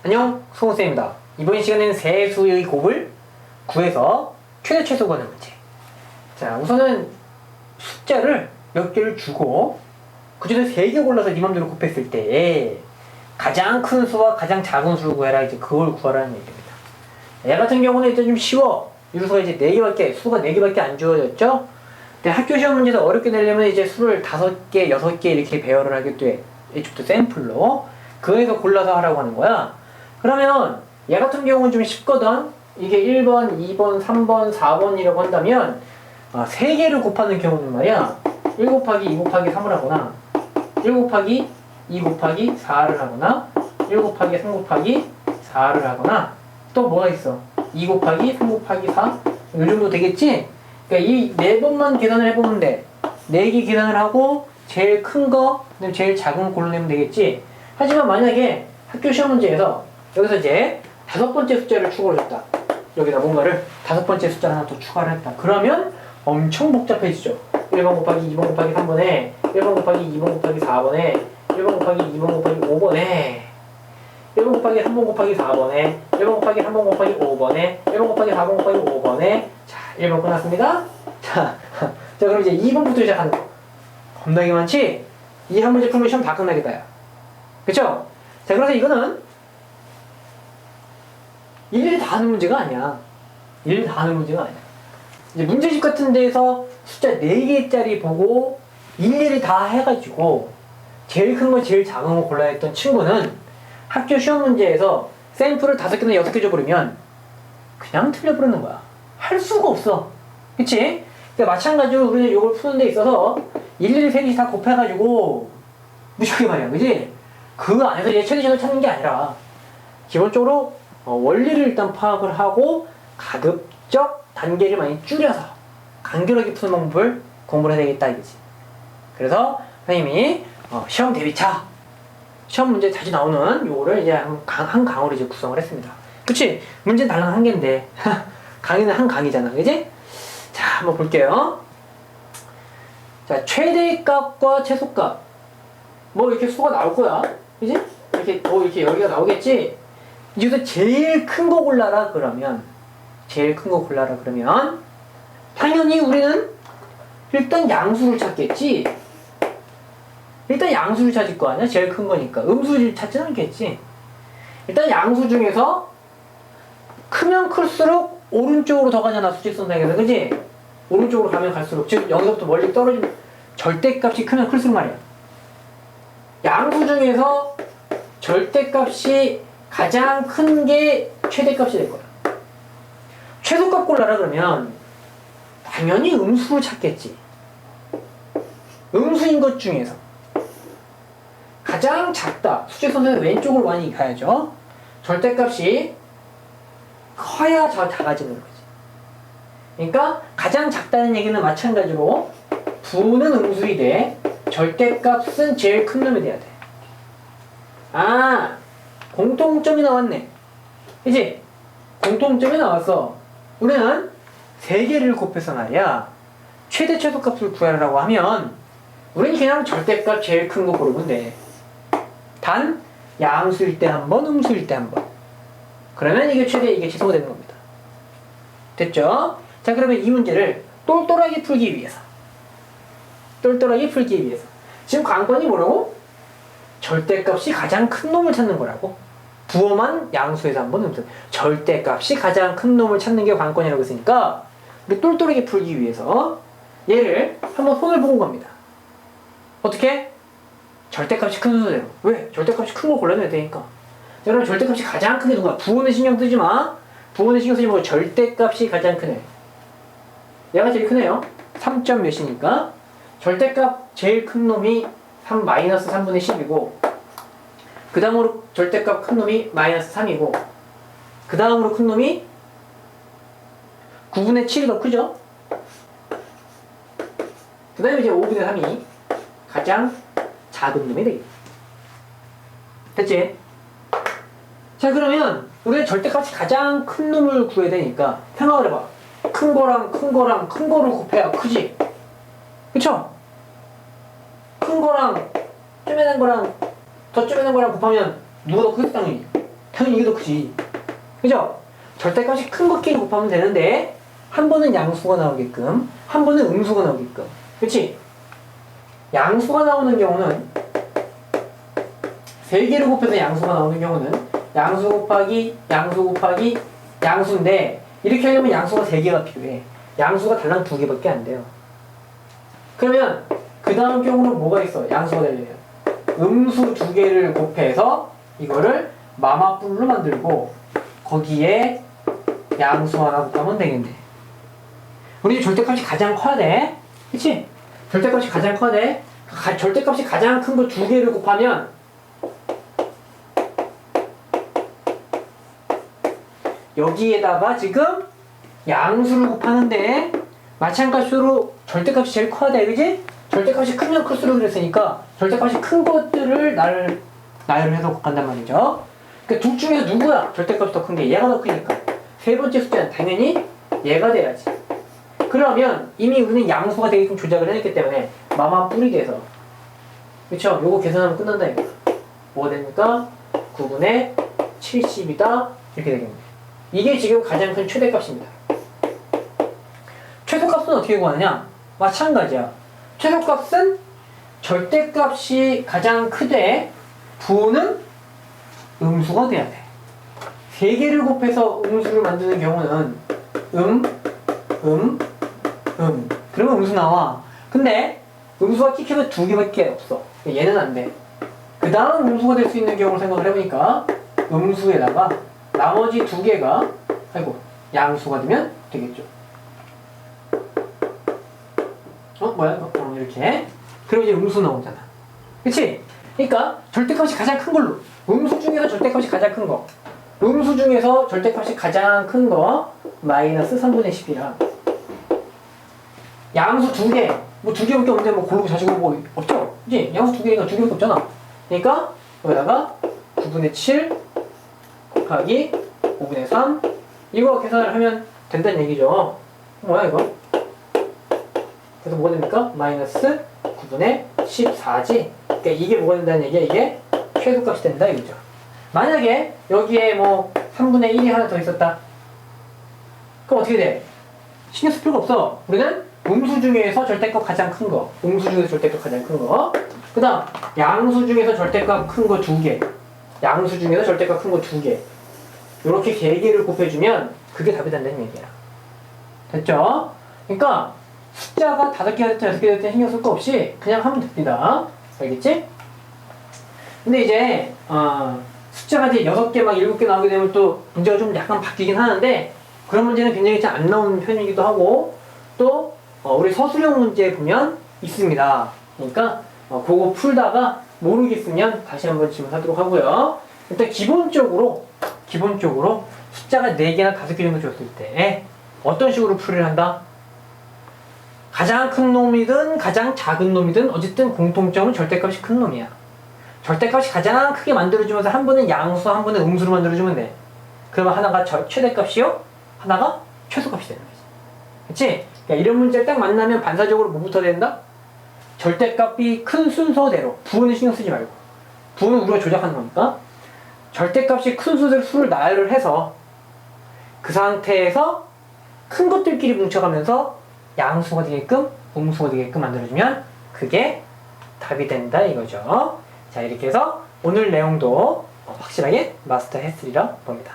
안녕, 송우쌤입니다. 이번 시간에는 세수의 곱을 구해서 최대 최소 구하는 문제. 자, 우선은 숫자를 몇 개를 주고 그 중에 3개 골라서 네 맘대로 곱했을 때 가장 큰 수와 가장 작은 수를 구해라. 이제 그걸 구하라는 얘기입니다. 얘 같은 경우는 일단 좀 쉬워. 유수가 이제 4개밖에, 수가 4개밖에 안 주어졌죠? 근데 학교 시험 문제에서 어렵게 내려면 이제 수를 5개, 6개 이렇게 배열을 하게 돼. 이쪽부터 샘플로. 그에서 골라서 하라고 하는 거야. 그러면 얘 같은 경우는 좀 쉽거든. 이게 1번, 2번, 3번, 4번이라고 한다면 3개를 곱하는 경우는 말이야 1 곱하기 2 곱하기 3을 하거나 1 곱하기 2 곱하기 4를 하거나 1 곱하기 3 곱하기 4를 하거나 또 뭐가 있어? 2 곱하기 3 곱하기 4? 이 정도 되겠지? 그러니까 이 4번만 계산을 해보면 돼. 4개 계산을 하고 제일 큰 거, 그다음에 제일 작은 거 골라내면 되겠지? 하지만 만약에 학교 시험 문제에서 여기서 이제 5번째 숫자를 추가로 줬다. 여기다 뭔가를 5번째 숫자를 하나 더 추가를 했다. 그러면 엄청 복잡해지죠. 1번 곱하기 2번 곱하기 3번에 1번 곱하기 2번 곱하기 4번에 1번 곱하기 2번 곱하기 5번에 1번 곱하기 3번 곱하기 4번에 1번 곱하기 3번 곱하기 5번에 1번 곱하기 4번 곱하기 5번에 자, 1번 끝났습니다. 자, 그럼 이제 2번부터 시작하는 거. 겁나게 많지? 이 한 문제 풀면 시험 다 끝나겠다, 야. 그쵸? 자, 그래서 이거는 일일이 다 하는 문제가 아니야. 일일이 다 하는 문제가 아니야. 이제 문제집 같은 데에서 숫자 4개짜리 보고 일일이 다 해가지고 제일 큰 거 제일 작은 거 골라야 했던 친구는 학교 시험 문제에서 샘플을 5개나 6개 줘버리면 그냥 틀려버리는 거야. 할 수가 없어. 그치? 그러니까 마찬가지로 우리는 이걸 푸는 데 있어서 일일이 3개씩 다 곱해가지고 무식하게 말이야. 그치? 그 안에서 이제 최대치를 찾는 게 아니라 기본적으로 원리를 일단 파악을 하고 가급적 단계를 많이 줄여서 간결하게 푸는 방법을 공부를 해야 되겠다 이거지. 그래서 선생님이 시험 대비차 시험 문제 자주 나오는 요거를 이제 한 강으로 이제 구성을 했습니다. 그치? 문제는 달랑 한 개인데 강의는 한 강이잖아. 그치? 자, 한번 볼게요. 자, 최대값과 최소값 뭐 이렇게 수가 나올 거야. 그치? 이렇게 여기가 나오겠지? 여기서 제일 큰 거 골라라 그러면 제일 큰 거 골라라 그러면 당연히 우리는 일단 양수를 찾겠지. 일단 양수를 찾을 거 아니야? 제일 큰 거니까 음수를 찾진 않겠지. 일단 양수 중에서 크면 클수록 오른쪽으로 더 가잖아. 수직선상에서. 그치? 오른쪽으로 가면 갈수록 즉 여기서부터 멀리 떨어지면 절대값이 크면 클수록 말이야. 양수 중에서 절대값이 가장 큰 게 최대값이 될 거야. 최소값 골라라 그러면 당연히 음수를 찾겠지. 음수인 것 중에서 가장 작다. 수직선상에서 왼쪽으로 많이 가야죠. 절대값이 커야 작아지는 거지. 그러니까 가장 작다는 얘기는 마찬가지로 부는 음수이되 절대값은 제일 큰 놈이 돼야 돼. 공통점이 나왔네. 그치? 공통점이 나왔어. 우리는 3개를 곱해서 말이야 최대 최소값을 구하라고 하면 우리는 그냥 절대값 제일 큰 거 고르면 돼. 단 양수일 때 한 번, 음수일 때 한 번. 그러면 이게 최대, 이게 최소가 되는 겁니다. 됐죠? 자, 그러면 이 문제를 똘똘하게 풀기 위해서 지금 관건이 뭐라고? 절대값이 가장 큰 놈을 찾는 거라고. 부호만 양수에서 한번 음수. 절대값이 가장 큰 놈을 찾는 게 관건이라고 했으니까 우리 똘똘하게 풀기 위해서 얘를 한번 손을 보고 갑니다. 어떻게? 절대값이 큰 순서대로. 왜? 절대값이 큰 거 골라내야 되니까. 자, 그럼 절대값이 가장 큰 게 누가? 부호는 신경 쓰지 마. 부호는 신경 쓰지 말고 절대값이 가장 크네. 얘가 제일 크네요. 3점 몇이니까 절대값 제일 큰 놈이 3 마이너스 3분의 10이고 그 다음으로 절대값 큰 놈이 마이너스 3이고 그 다음으로 큰 놈이 9분의 7이 더 크죠? 그 다음에 이제 5분의 3이 가장 작은 놈이 되겠다. 됐지? 자, 그러면 우리가 절대값이 가장 큰 놈을 구해야 되니까 생각을 해봐. 큰 거랑 큰 거랑 큰 거를 곱해야 크지? 그쵸? 큰 거랑 쪼매난 거랑 더 쪼매난 거랑 곱하면 누가 더 크겠다 당연히. 당연히 이게 더 크지. 그죠? 절대값이 큰 것끼리 곱하면 되는데 한 번은 양수가 나오게끔 한 번은 음수가 나오게끔. 그치? 양수가 나오는 경우는 3개를 곱해서 양수가 나오는 경우는 양수 곱하기 양수 곱하기 양수인데 이렇게 하려면 양수가 3개가 필요해. 양수가 달랑 2개밖에 안 돼요. 그러면 그 다음 경우는 뭐가 있어? 양수가 되려면 음수 2개를 곱해서 이거를 마마뿔로 만들고 거기에 양수 하나 곱하면 되겠네. 우리 절대값이 가장 커야 돼. 그치? 절대값이 가장 커야 돼. 절대값이 가장 큰 거 2개를 곱하면 여기에다가 지금 양수를 곱하는데 마찬가지로 절대값이 제일 커야 돼. 그지? 절대값이 크면 클수록 그랬으니까 절대값이 큰 것들을 나열해서 곱한단 말이죠. 그러니까 둘 중에서 누구야? 절대값이 더 큰 게 얘가 더 크니까. 세 번째 숫자는 당연히 얘가 돼야지. 그러면 이미 우리는 양수가 되게끔 조작을 해냈기 때문에 마마뿔이 돼서 그쵸? 요거 계산하면 끝난다 이거. 뭐가 됩니까? 9분의 70이다 이렇게 되겠네. 이게 지금 가장 큰 최대값입니다. 최소값은 어떻게 구하느냐? 마찬가지야. 최소값은 절대값이 가장 크되 부호는 음수가 돼야 돼. 3개를 곱해서 음수를 만드는 경우는 그러면 음수 나와. 근데 음수가 찍히면 2개밖에 없어. 얘는 안 돼. 그 다음 음수가 될 수 있는 경우를 생각을 해보니까 음수에다가 나머지 2개가 양수가 되면 되겠죠. 뭐야 이거? 이렇게. 그럼 이제 음수 나오잖아. 그치? 그러니까 절대값이 가장 큰 걸로. 음수 중에서 절대값이 가장 큰 거. 음수 중에서 절대값이 가장 큰 거 마이너스 3분의 10이랑 양수 2개. 뭐 2개밖에 없는데 뭐 고르고 자시고 뭐 없죠? 그치? 양수 2개니까 2개밖에 없잖아. 그러니까 여기다가 9분의 7 곱하기 5분의 3 이거 계산을 하면 된다는 얘기죠. 뭐야 이거? 그래서 뭐가 됩니까? 마이너스 9분의 14지. 그러니까 이게 뭐가 된다는 얘기야? 이게 최소값이 된다 이거죠. 만약에 여기에 뭐 3분의 1이 하나 더 있었다. 그럼 어떻게 돼? 신경 쓸 필요가 없어. 우리는 음수 중에서 절대값 가장 큰 거, 음수 중에서 절대값 가장 큰 거, 그 다음 양수 중에서 절대값 큰 거 2개, 양수 중에서 절대값 큰 거 2개 이렇게 3개를 곱해주면 그게 답이 된다는 얘기야. 됐죠? 그러니까 숫자가 5개 됐든 6개 됐든 신경 쓸 거 없이 그냥 하면 됩니다. 알겠지? 근데 이제 숫자가 이제 6개 막 7개 나오게 되면 또 문제가 좀 약간 바뀌긴 하는데 그런 문제는 굉장히 잘 안 나오는 편이기도 하고 또 우리 서술형 문제 보면 있습니다. 그러니까 그거 풀다가 모르겠으면 다시 한번 질문하도록 하고요. 일단 기본적으로 숫자가 4개나 5개 정도 줬을 때 어떤 식으로 풀이를 한다? 가장 큰 놈이든 가장 작은 놈이든 어쨌든 공통점은 절대값이 큰 놈이야. 절대값이 가장 크게 만들어주면서 한 번은 양수, 한 번은 음수로 만들어주면 돼. 그러면 하나가 최대값이요, 하나가 최소값이 되는 거지. 그치? 그러니까 이런 문제를 딱 만나면 반사적으로 뭐부터 된다? 절대값이 큰 순서대로, 부호는 신경 쓰지 말고. 부호는 우리가 조작하는 거니까. 절대값이 큰 순서대로 수를 나열을 해서 그 상태에서 큰 것들끼리 뭉쳐가면서 양수가 되게끔, 음수가 되게끔 만들어주면 그게 답이 된다 이거죠. 자, 이렇게 해서 오늘 내용도 확실하게 마스터했으리라 봅니다.